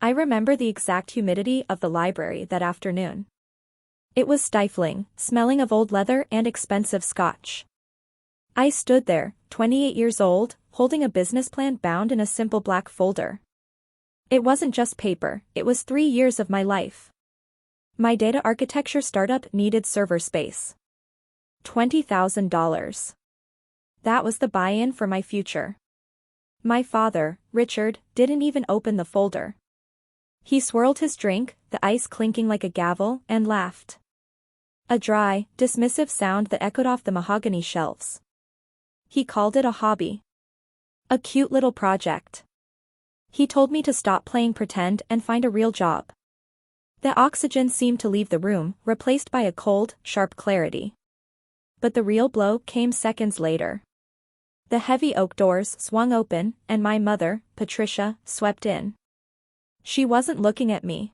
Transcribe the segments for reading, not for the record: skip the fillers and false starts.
I remember the exact humidity of the library that afternoon. It was stifling, smelling of old leather and expensive scotch. I stood there, 28 years old, holding a business plan bound in a simple black folder. It wasn't just paper, it was 3 years of my life. My data architecture startup needed server space. $20,000. That was the buy-in for my future. My father, Richard, didn't even open the folder. He swirled his drink, the ice clinking like a gavel, and laughed. A dry, dismissive sound that echoed off the mahogany shelves. He called it a hobby. A cute little project. He told me to stop playing pretend and find a real job. The oxygen seemed to leave the room, replaced by a cold, sharp clarity. But the real blow came seconds later. The heavy oak doors swung open, and my mother, Patricia, swept in. She wasn't looking at me.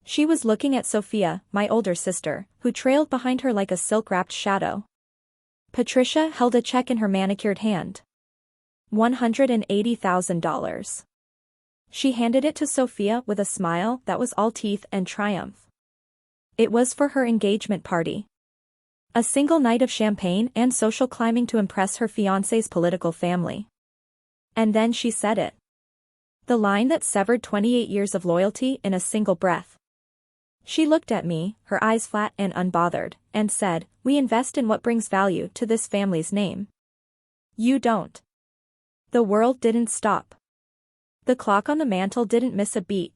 She was looking at Sophia, my older sister, who trailed behind her like a silk-wrapped shadow. Patricia held a check in her manicured hand. $180,000. She handed it to Sophia with a smile that was all teeth and triumph. It was for her engagement party. A single night of champagne and social climbing to impress her fiancé's political family. And then she said it. The line that severed 28 years of loyalty in a single breath. She looked at me, her eyes flat and unbothered, and said, "We invest in what brings value to this family's name. You don't." The world didn't stop. The clock on the mantle didn't miss a beat.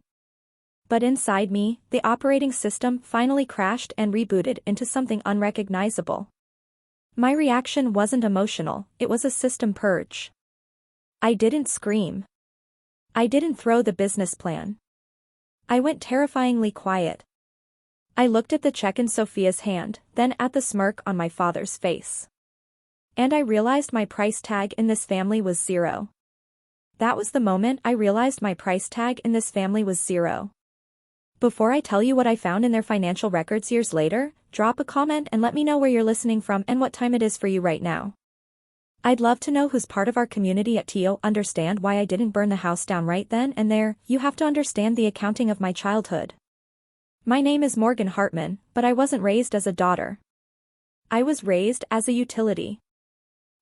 But inside me, the operating system finally crashed and rebooted into something unrecognizable. My reaction wasn't emotional, it was a system purge. I didn't scream. I didn't throw the business plan. I went terrifyingly quiet. I looked at the check in Sophia's hand, then at the smirk on my father's face. And I realized my price tag in this family was zero. That was the moment I realized my price tag in this family was zero. Before I tell you what I found in their financial records years later, drop a comment and let me know where you're listening from and what time it is for you right now. I'd love to know who's part of our community at TO understand why I didn't burn the house down right then and there. You have to understand the accounting of my childhood. My name is Morgan Hartman, but I wasn't raised as a daughter. I was raised as a utility.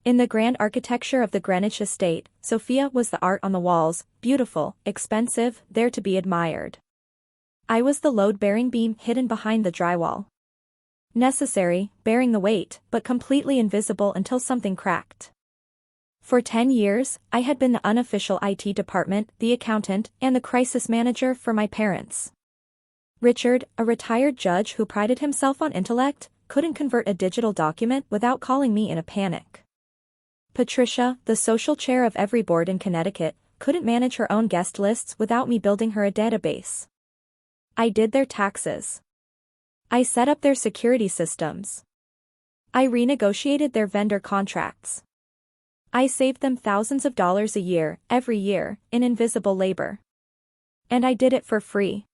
In the grand architecture of the Greenwich estate, Sophia was the art on the walls, beautiful, expensive, there to be admired. I was the load-bearing beam hidden behind the drywall. Necessary, bearing the weight, but completely invisible until something cracked. For 10 years, I had been the unofficial IT department, the accountant, and the crisis manager for my parents. Richard, a retired judge who prided himself on intellect, couldn't convert a digital document without calling me in a panic. Patricia, the social chair of every board in Connecticut, couldn't manage her own guest lists without me building her a database. I did their taxes. I set up their security systems. I renegotiated their vendor contracts. I saved them thousands of dollars a year, every year, in invisible labor. And I did it for free.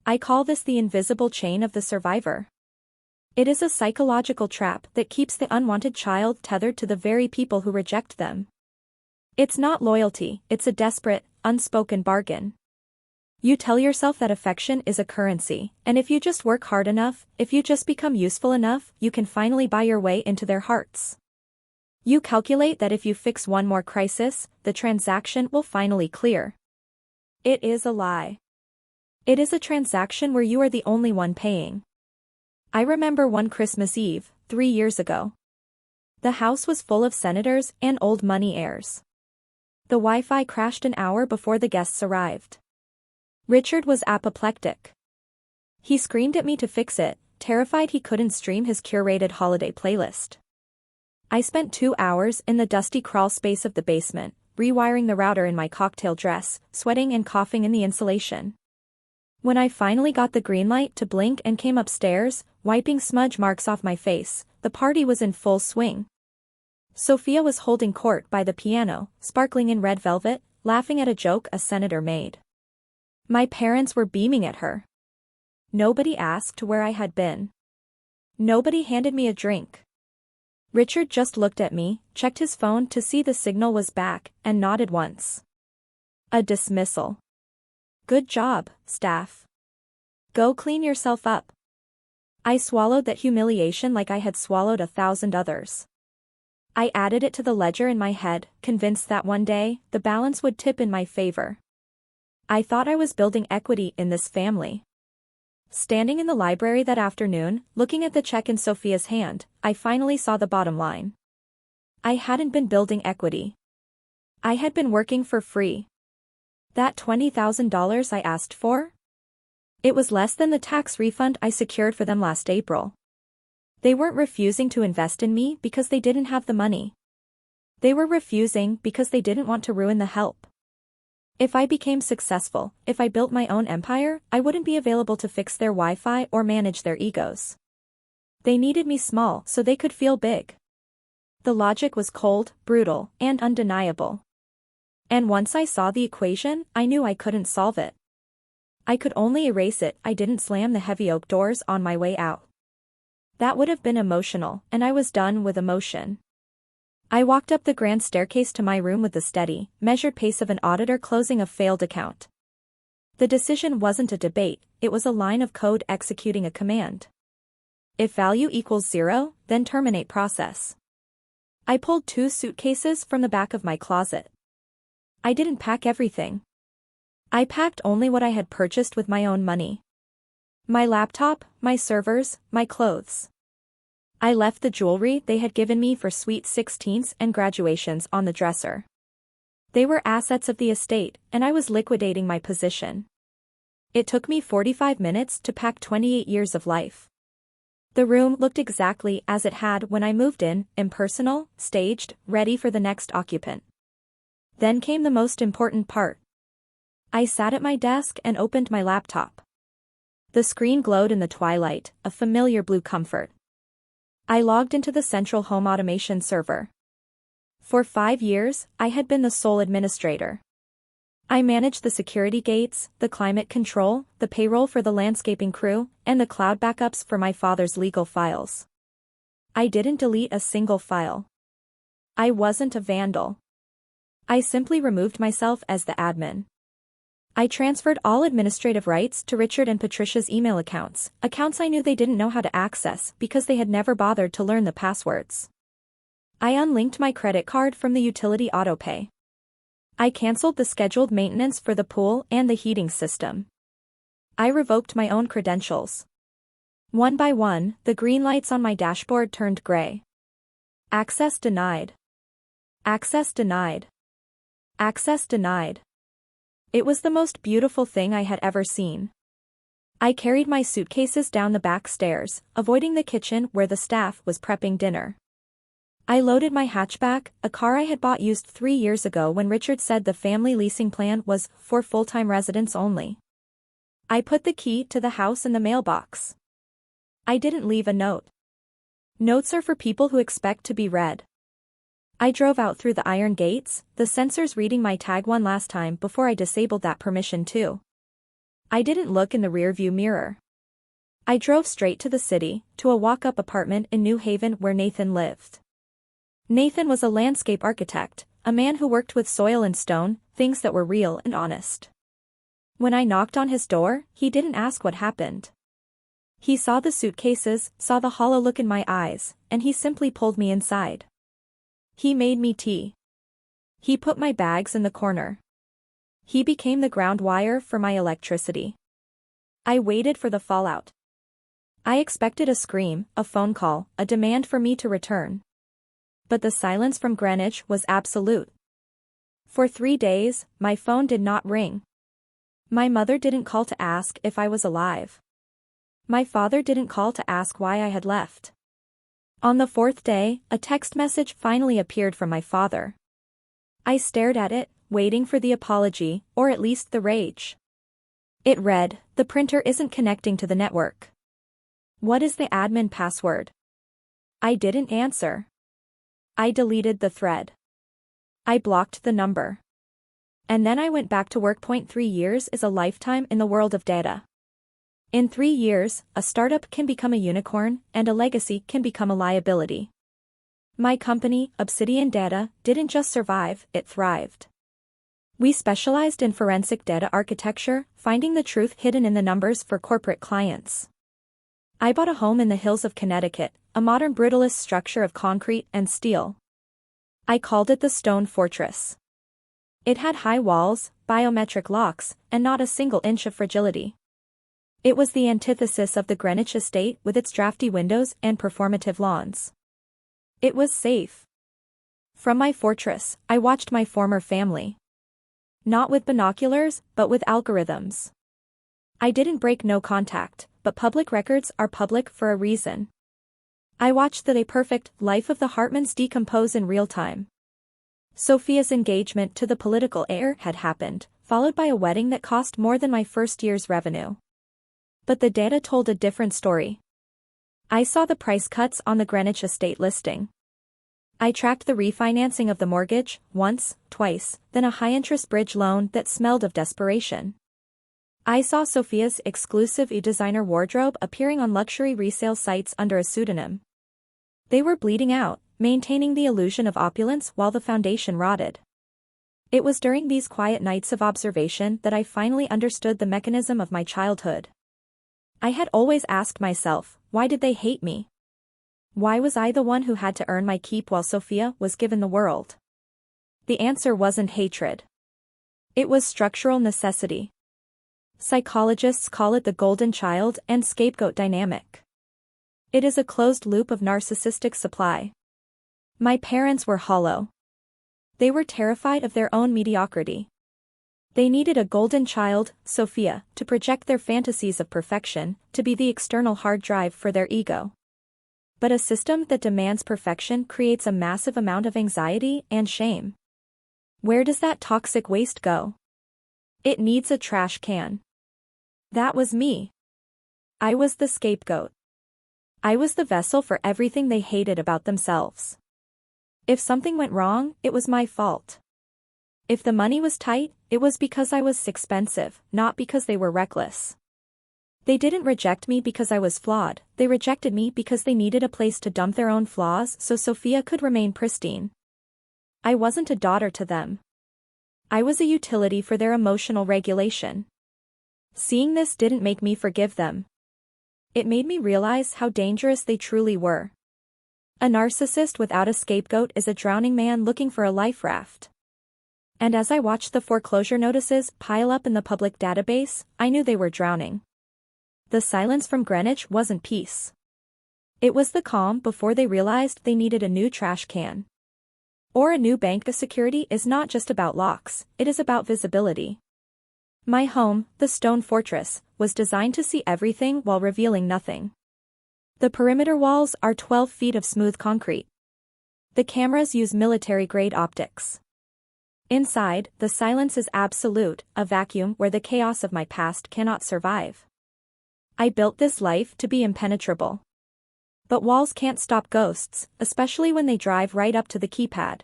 I call this the invisible chain of the survivor. It is a psychological trap that keeps the unwanted child tethered to the very people who reject them. It's not loyalty, it's a desperate, unspoken bargain. You tell yourself that affection is a currency, and if you just work hard enough, if you just become useful enough, you can finally buy your way into their hearts. You calculate that if you fix one more crisis, the transaction will finally clear. It is a lie. It is a transaction where you are the only one paying. I remember one Christmas Eve, 3 years ago. The house was full of senators and old money heirs. The Wi-Fi crashed an hour before the guests arrived. Richard was apoplectic. He screamed at me to fix it, terrified he couldn't stream his curated holiday playlist. I spent 2 hours in the dusty crawl space of the basement, rewiring the router in my cocktail dress, sweating and coughing in the insulation. When I finally got the green light to blink and came upstairs, wiping smudge marks off my face, the party was in full swing. Sophia was holding court by the piano, sparkling in red velvet, laughing at a joke a senator made. My parents were beaming at her. Nobody asked where I had been. Nobody handed me a drink. Richard just looked at me, checked his phone to see the signal was back, and nodded once. A dismissal. Good job, staff. Go clean yourself up. I swallowed that humiliation like I had swallowed 1,000 others. I added it to the ledger in my head, convinced that one day, the balance would tip in my favor. I thought I was building equity in this family. Standing in the library that afternoon, looking at the check in Sophia's hand, I finally saw the bottom line. I hadn't been building equity. I had been working for free. That $20,000 I asked for? It was less than the tax refund I secured for them last April. They weren't refusing to invest in me because they didn't have the money. They were refusing because they didn't want to ruin the help. If I became successful, if I built my own empire, I wouldn't be available to fix their Wi-Fi or manage their egos. They needed me small so they could feel big. The logic was cold, brutal, and undeniable. And once I saw the equation, I knew I couldn't solve it. I could only erase it. I didn't slam the heavy oak doors on my way out. That would have been emotional, and I was done with emotion. I walked up the grand staircase to my room with the steady, measured pace of an auditor closing a failed account. The decision wasn't a debate, it was a line of code executing a command. If value equals 0, then terminate process. I pulled 2 suitcases from the back of my closet. I didn't pack everything. I packed only what I had purchased with my own money. My laptop, my servers, my clothes. I left the jewelry they had given me for sweet 16ths and graduations on the dresser. They were assets of the estate, and I was liquidating my position. It took me 45 minutes to pack 28 years of life. The room looked exactly as it had when I moved in, impersonal, staged, ready for the next occupant. Then came the most important part. I sat at my desk and opened my laptop. The screen glowed in the twilight, a familiar blue comfort. I logged into the central home automation server. For 5 years, I had been the sole administrator. I managed the security gates, the climate control, the payroll for the landscaping crew, and the cloud backups for my father's legal files. I didn't delete a single file. I wasn't a vandal. I simply removed myself as the admin. I transferred all administrative rights to Richard and Patricia's email accounts I knew they didn't know how to access because they had never bothered to learn the passwords. I unlinked my credit card from the utility autopay. I canceled the scheduled maintenance for the pool and the heating system. I revoked my own credentials. One by one, the green lights on my dashboard turned gray. Access denied. Access denied. Access denied. It was the most beautiful thing I had ever seen. I carried my suitcases down the back stairs, avoiding the kitchen where the staff was prepping dinner. I loaded my hatchback, a car I had bought used 3 years ago when Richard said the family leasing plan was for full-time residents only. I put the key to the house in the mailbox. I didn't leave a note. Notes are for people who expect to be read. I drove out through the iron gates, the sensors reading my tag one last time before I disabled that permission too. I didn't look in the rearview mirror. I drove straight to the city, to a walk-up apartment in New Haven where Nathan lived. Nathan was a landscape architect, a man who worked with soil and stone, things that were real and honest. When I knocked on his door, he didn't ask what happened. He saw the suitcases, saw the hollow look in my eyes, and he simply pulled me inside. He made me tea. He put my bags in the corner. He became the ground wire for my electricity. I waited for the fallout. I expected a scream, a phone call, a demand for me to return. But the silence from Greenwich was absolute. For 3 days, my phone did not ring. My mother didn't call to ask if I was alive. My father didn't call to ask why I had left. On the 4th day, a text message finally appeared from my father. I stared at it, waiting for the apology, or at least the rage. It read, "The printer isn't connecting to the network. What is the admin password?" I didn't answer. I deleted the thread. I blocked the number. And then I went back to work. 3 years is a lifetime in the world of data. In 3 years, a startup can become a unicorn, and a legacy can become a liability. My company, Obsidian Data, didn't just survive, it thrived. We specialized in forensic data architecture, finding the truth hidden in the numbers for corporate clients. I bought a home in the hills of Connecticut, a modern brutalist structure of concrete and steel. I called it the Stone Fortress. It had high walls, biometric locks, and not a single inch of fragility. It was the antithesis of the Greenwich estate with its drafty windows and performative lawns. It was safe. From my fortress, I watched my former family. Not with binoculars, but with algorithms. I didn't break no contact, but public records are public for a reason. I watched the perfect life of the Hartmans decompose in real time. Sophia's engagement to the political heir had happened, followed by a wedding that cost more than my first year's revenue. But the data told a different story. I saw the price cuts on the Greenwich estate listing. I tracked the refinancing of the mortgage, once, twice, then a high-interest bridge loan that smelled of desperation. I saw Sophia's exclusive designer wardrobe appearing on luxury resale sites under a pseudonym. They were bleeding out, maintaining the illusion of opulence while the foundation rotted. It was during these quiet nights of observation that I finally understood the mechanism of my childhood. I had always asked myself, why did they hate me? Why was I the one who had to earn my keep while Sophia was given the world? The answer wasn't hatred. It was structural necessity. Psychologists call it the golden child and scapegoat dynamic. It is a closed loop of narcissistic supply. My parents were hollow. They were terrified of their own mediocrity. They needed a golden child, Sophia, to project their fantasies of perfection, to be the external hard drive for their ego. But a system that demands perfection creates a massive amount of anxiety and shame. Where does that toxic waste go? It needs a trash can. That was me. I was the scapegoat. I was the vessel for everything they hated about themselves. If something went wrong, it was my fault. If the money was tight, it was because I was expensive, not because they were reckless. They didn't reject me because I was flawed, they rejected me because they needed a place to dump their own flaws so Sophia could remain pristine. I wasn't a daughter to them. I was a utility for their emotional regulation. Seeing this didn't make me forgive them. It made me realize how dangerous they truly were. A narcissist without a scapegoat is a drowning man looking for a life raft. And as I watched the foreclosure notices pile up in the public database, I knew they were drowning. The silence from Greenwich wasn't peace. It was the calm before they realized they needed a new trash can. Or a new bank. Security is not just about locks, it is about visibility. My home, the Stone Fortress, was designed to see everything while revealing nothing. The perimeter walls are 12 feet of smooth concrete. The cameras use military-grade optics. Inside, the silence is absolute, a vacuum where the chaos of my past cannot survive. I built this life to be impenetrable. But walls can't stop ghosts, especially when they drive right up to the keypad.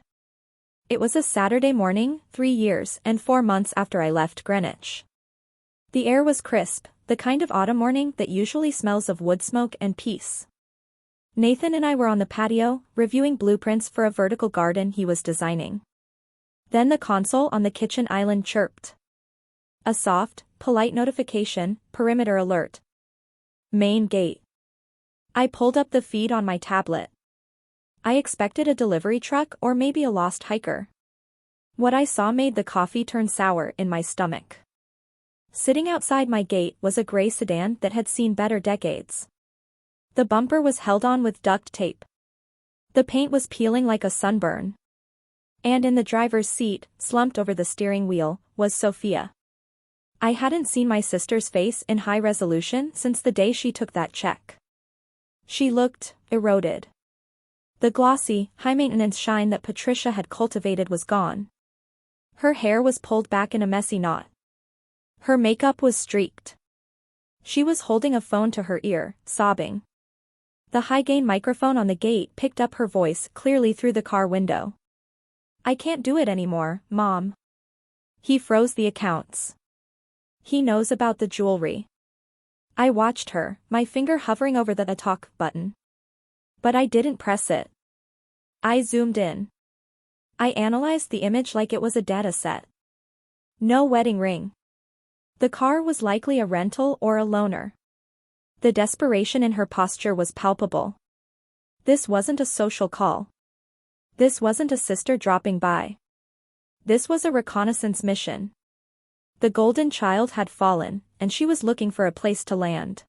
It was a Saturday morning, 3 years and 4 months after I left Greenwich. The air was crisp, the kind of autumn morning that usually smells of wood smoke and peace. Nathan and I were on the patio, reviewing blueprints for a vertical garden he was designing. Then the console on the kitchen island chirped. A soft, polite notification, perimeter alert. Main gate. I pulled up the feed on my tablet. I expected a delivery truck or maybe a lost hiker. What I saw made the coffee turn sour in my stomach. Sitting outside my gate was a gray sedan that had seen better decades. The bumper was held on with duct tape. The paint was peeling like a sunburn. And in the driver's seat, slumped over the steering wheel, was Sophia. I hadn't seen my sister's face in high resolution since the day she took that check. She looked eroded. The glossy, high-maintenance shine that Patricia had cultivated was gone. Her hair was pulled back in a messy knot. Her makeup was streaked. She was holding a phone to her ear, sobbing. The high-gain microphone on the gate picked up her voice clearly through the car window. "I can't do it anymore, Mom. He froze the accounts. He knows about the jewelry." I watched her, my finger hovering over the talk button. But I didn't press it. I zoomed in. I analyzed the image like it was a data set. No wedding ring. The car was likely a rental or a loaner. The desperation in her posture was palpable. This wasn't a social call. This wasn't a sister dropping by. This was a reconnaissance mission. The golden child had fallen, and she was looking for a place to land.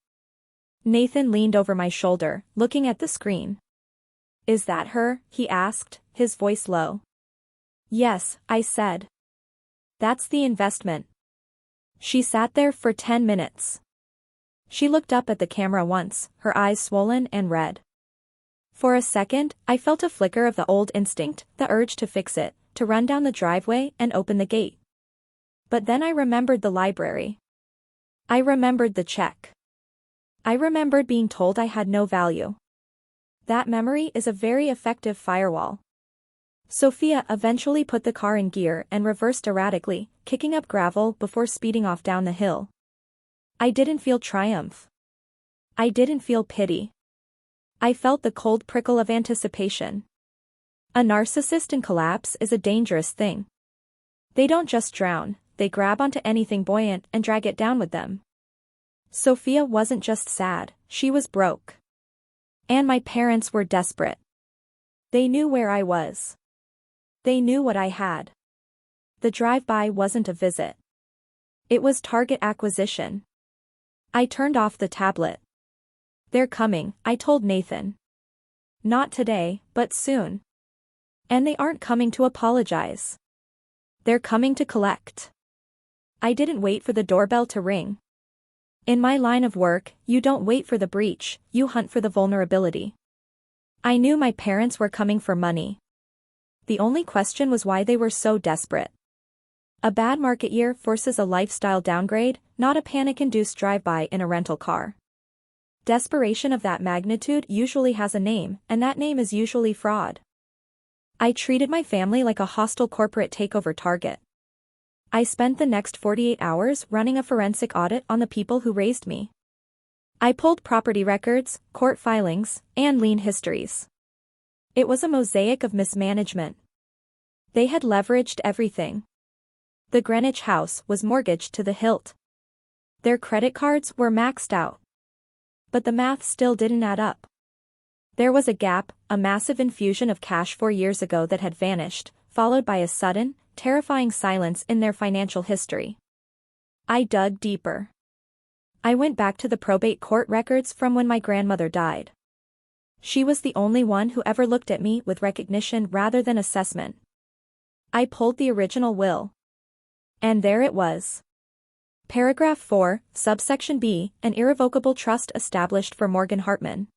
Nathan leaned over my shoulder, looking at the screen. "Is that her?" he asked, his voice low. "Yes," I said. "That's the investment." She sat there for 10 minutes. She looked up at the camera once, her eyes swollen and red. For a second, I felt a flicker of the old instinct, the urge to fix it, to run down the driveway and open the gate. But then I remembered the library. I remembered the check. I remembered being told I had no value. That memory is a very effective firewall. Sophia eventually put the car in gear and reversed erratically, kicking up gravel before speeding off down the hill. I didn't feel triumph. I didn't feel pity. I felt the cold prickle of anticipation. A narcissist in collapse is a dangerous thing. They don't just drown, they grab onto anything buoyant and drag it down with them. Sophia wasn't just sad, she was broke. And my parents were desperate. They knew where I was. They knew what I had. The drive-by wasn't a visit. It was target acquisition. I turned off the tablet. "They're coming," I told Nathan. "Not today, but soon. And they aren't coming to apologize. They're coming to collect." I didn't wait for the doorbell to ring. In my line of work, you don't wait for the breach, you hunt for the vulnerability. I knew my parents were coming for money. The only question was why they were so desperate. A bad market year forces a lifestyle downgrade, not a panic-induced drive-by in a rental car. Desperation of that magnitude usually has a name, and that name is usually fraud. I treated my family like a hostile corporate takeover target. I spent the next 48 hours running a forensic audit on the people who raised me. I pulled property records, court filings, and lien histories. It was a mosaic of mismanagement. They had leveraged everything. The Greenwich house was mortgaged to the hilt. Their credit cards were maxed out. But the math still didn't add up. There was a gap, a massive infusion of cash 4 years ago that had vanished, followed by a sudden, terrifying silence in their financial history. I dug deeper. I went back to the probate court records from when my grandmother died. She was the only one who ever looked at me with recognition rather than assessment. I pulled the original will. And there it was. Paragraph 4, subsection B, an irrevocable trust established for Morgan Hartman.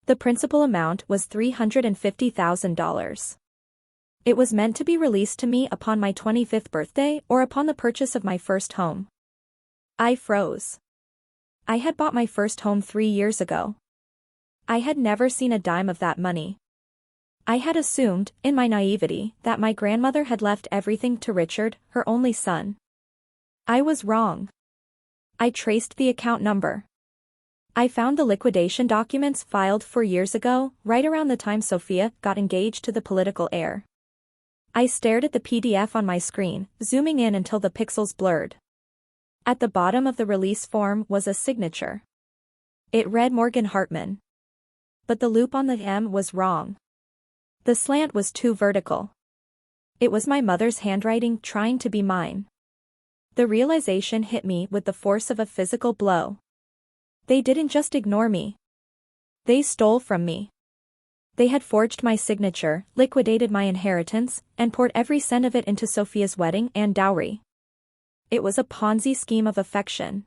The principal amount was $350,000. It was meant to be released to me upon my 25th birthday or upon the purchase of my first home. I froze. I had bought my first home 3 years ago. I had never seen a dime of that money. I had assumed, in my naivety, that my grandmother had left everything to Richard, her only son. I was wrong. I traced the account number. I found the liquidation documents filed 4 years ago, right around the time Sophia got engaged to the political heir. I stared at the PDF on my screen, zooming in until the pixels blurred. At the bottom of the release form was a signature. It read Morgan Hartman. But the loop on the M was wrong. The slant was too vertical. It was my mother's handwriting trying to be mine. The realization hit me with the force of a physical blow. They didn't just ignore me. They stole from me. They had forged my signature, liquidated my inheritance, and poured every cent of it into Sophia's wedding and dowry. It was a Ponzi scheme of affection.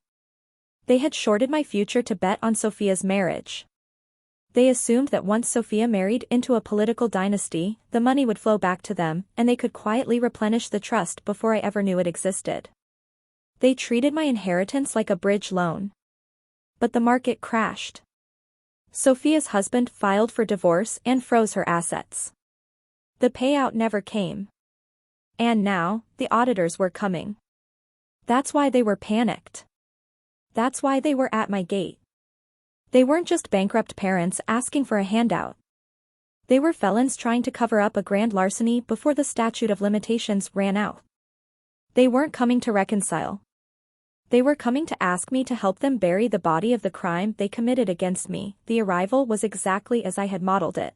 They had shorted my future to bet on Sophia's marriage. They assumed that once Sophia married into a political dynasty, the money would flow back to them, and they could quietly replenish the trust before I ever knew it existed. They treated my inheritance like a bridge loan. But the market crashed. Sophia's husband filed for divorce and froze her assets. The payout never came. And now, the auditors were coming. That's why they were panicked. That's why they were at my gate. They weren't just bankrupt parents asking for a handout. They were felons trying to cover up a grand larceny before the statute of limitations ran out. They weren't coming to reconcile. They were coming to ask me to help them bury the body of the crime they committed against me. The arrival was exactly as I had modeled it.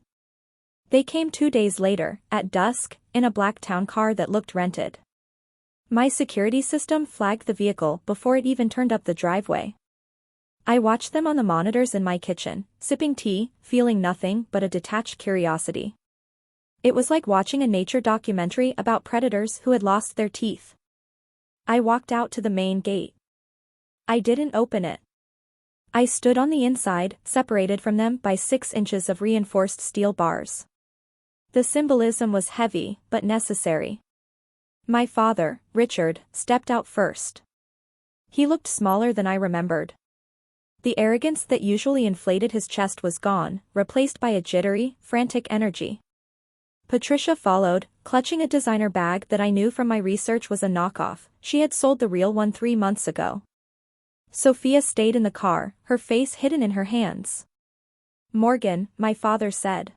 They came 2 days later, at dusk, in a black town car that looked rented. My security system flagged the vehicle before it even turned up the driveway. I watched them on the monitors in my kitchen, sipping tea, feeling nothing but a detached curiosity. It was like watching a nature documentary about predators who had lost their teeth. I walked out to the main gate. I didn't open it. I stood on the inside, separated from them by 6 inches of reinforced steel bars. The symbolism was heavy, but necessary. My father, Richard, stepped out first. He looked smaller than I remembered. The arrogance that usually inflated his chest was gone, replaced by a jittery, frantic energy. Patricia followed, clutching a designer bag that I knew from my research was a knockoff. She had sold the real one 3 months ago. Sophia stayed in the car, her face hidden in her hands. "Morgan," my father said.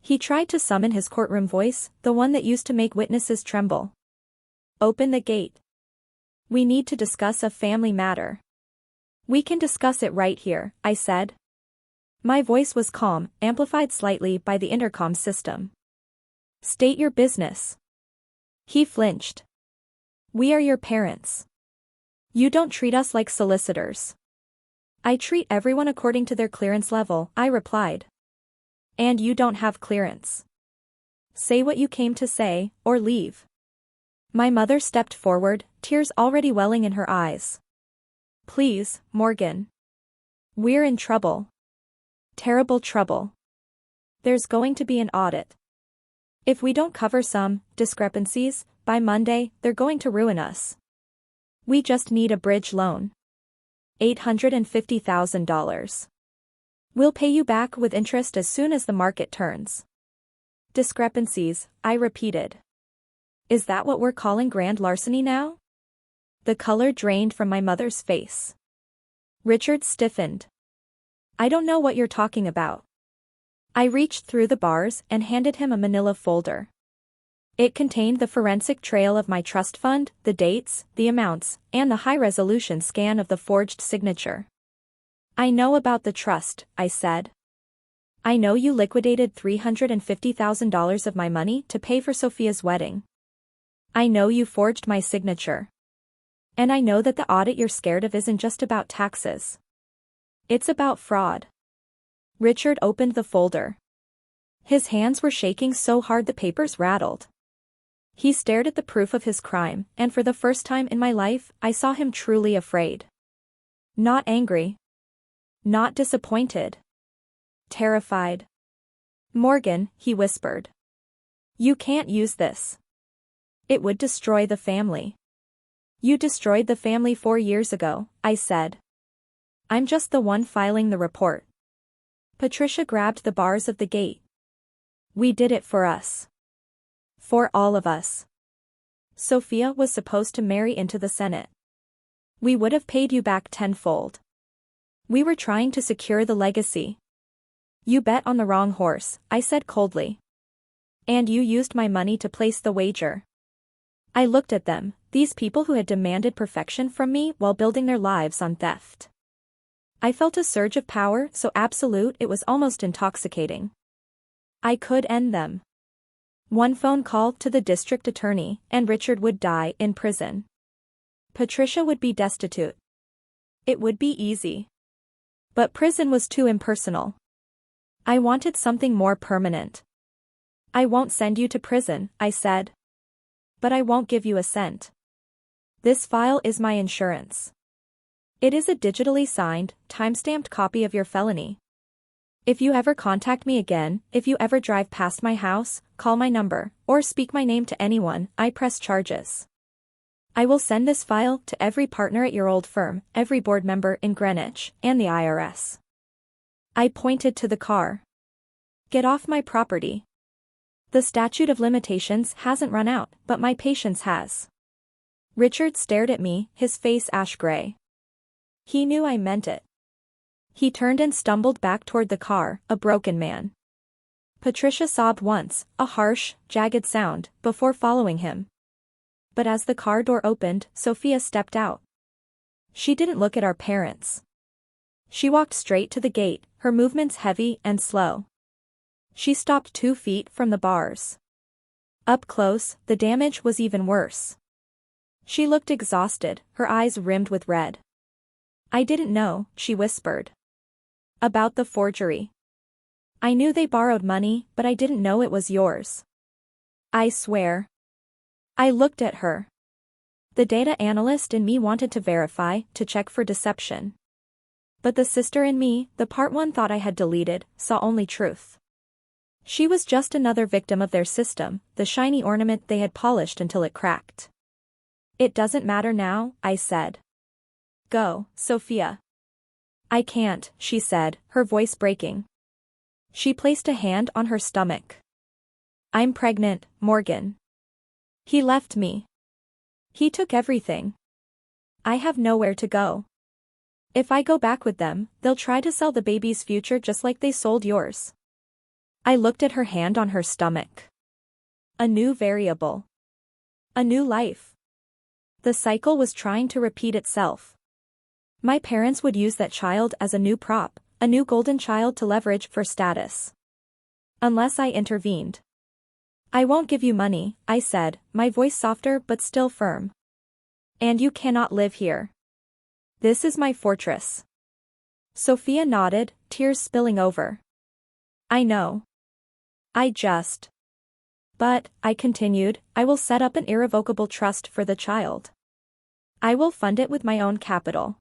He tried to summon his courtroom voice, the one that used to make witnesses tremble. "Open the gate. We need to discuss a family matter." "We can discuss it right here," I said. My voice was calm, amplified slightly by the intercom system. "State your business." He flinched. "We are your parents. You don't treat us like solicitors." "I treat everyone according to their clearance level," I replied. "And you don't have clearance. Say what you came to say, or leave." My mother stepped forward, tears already welling in her eyes. "Please, Morgan. We're in trouble. Terrible trouble. There's going to be an audit. If we don't cover some discrepancies by Monday, they're going to ruin us. We just need a bridge loan. $850,000. We'll pay you back with interest as soon as the market turns." "Discrepancies," I repeated. "Is that what we're calling grand larceny now?" The color drained from my mother's face. Richard stiffened. "I don't know what you're talking about." I reached through the bars and handed him a manila folder. It contained the forensic trail of my trust fund, the dates, the amounts, and the high-resolution scan of the forged signature. "I know about the trust," I said. "I know you liquidated $350,000 of my money to pay for Sophia's wedding. I know you forged my signature. And I know that the audit you're scared of isn't just about taxes. It's about fraud." Richard opened the folder. His hands were shaking so hard the papers rattled. He stared at the proof of his crime, and for the first time in my life, I saw him truly afraid. Not angry. Not disappointed. Terrified. "Morgan," he whispered. "You can't use this. It would destroy the family." "You destroyed the family 4 years ago," I said. "I'm just the one filing the report." Patricia grabbed the bars of the gate. "We did it for us. For all of us. Sophia was supposed to marry into the Senate. We would have paid you back tenfold. We were trying to secure the legacy." "You bet on the wrong horse," I said coldly. "And you used my money to place the wager." I looked at them, these people who had demanded perfection from me while building their lives on theft. I felt a surge of power so absolute it was almost intoxicating. I could end them. One phone call to the district attorney, and Richard would die in prison. Patricia would be destitute. It would be easy. But prison was too impersonal. I wanted something more permanent. "I won't send you to prison," I said. "But I won't give you a cent. This file is my insurance. It is a digitally signed, time-stamped copy of your felony. If you ever contact me again, if you ever drive past my house, call my number, or speak my name to anyone, I press charges. I will send this file to every partner at your old firm, every board member in Greenwich, and the IRS." I pointed to the car. "Get off my property. The statute of limitations hasn't run out, but my patience has." Richard stared at me, his face ash-gray. He knew I meant it. He turned and stumbled back toward the car, a broken man. Patricia sobbed once, a harsh, jagged sound, before following him. But as the car door opened, Sophia stepped out. She didn't look at our parents. She walked straight to the gate, her movements heavy and slow. She stopped 2 feet from the bars. Up close, the damage was even worse. She looked exhausted, her eyes rimmed with red. "I didn't know," she whispered. "About the forgery. I knew they borrowed money, but I didn't know it was yours. I swear." I looked at her. The data analyst in me wanted to verify, to check for deception. But the sister in me, the part one thought I had deleted, saw only truth. She was just another victim of their system, the shiny ornament they had polished until it cracked. "It doesn't matter now," I said. "Go, Sophia." "I can't," she said, her voice breaking. She placed a hand on her stomach. "I'm pregnant, Morgan. He left me. He took everything. I have nowhere to go. If I go back with them, they'll try to sell the baby's future just like they sold yours." I looked at her hand on her stomach. A new variable. A new life. The cycle was trying to repeat itself. My parents would use that child as a new prop, a new golden child to leverage for status. Unless I intervened. "I won't give you money," I said, my voice softer but still firm. "And you cannot live here. This is my fortress." Sophia nodded, tears spilling over. "I know. But," I continued, "I will set up an irrevocable trust for the child. I will fund it with my own capital.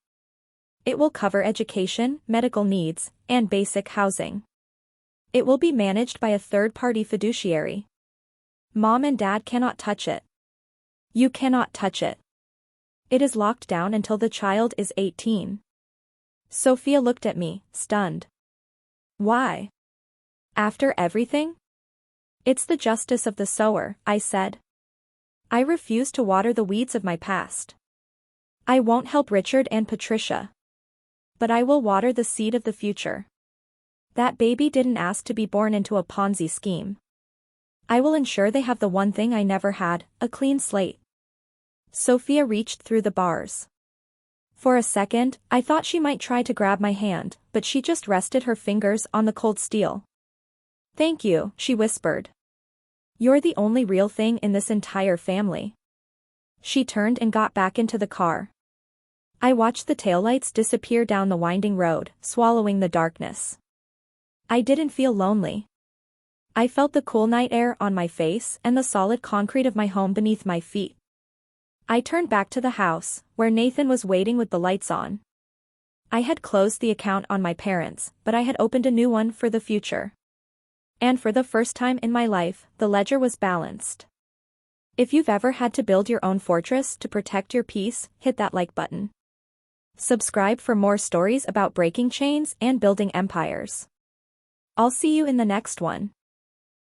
It will cover education, medical needs, and basic housing. It will be managed by a third-party fiduciary. Mom and Dad cannot touch it. You cannot touch it. It is locked down until the child is 18. Sophia looked at me, stunned. "Why? After everything?" "It's the justice of the sower," I said. "I refuse to water the weeds of my past. I won't help Richard and Patricia. But I will water the seed of the future. That baby didn't ask to be born into a Ponzi scheme. I will ensure they have the one thing I never had, a clean slate." Sophia reached through the bars. For a second, I thought she might try to grab my hand, but she just rested her fingers on the cold steel. "Thank you," she whispered. "You're the only real thing in this entire family." She turned and got back into the car. I watched the taillights disappear down the winding road, swallowing the darkness. I didn't feel lonely. I felt the cool night air on my face and the solid concrete of my home beneath my feet. I turned back to the house, where Nathan was waiting with the lights on. I had closed the account on my parents, but I had opened a new one for the future. And for the first time in my life, the ledger was balanced. If you've ever had to build your own fortress to protect your peace, hit that like button. Subscribe for more stories about breaking chains and building empires. I'll see you in the next one.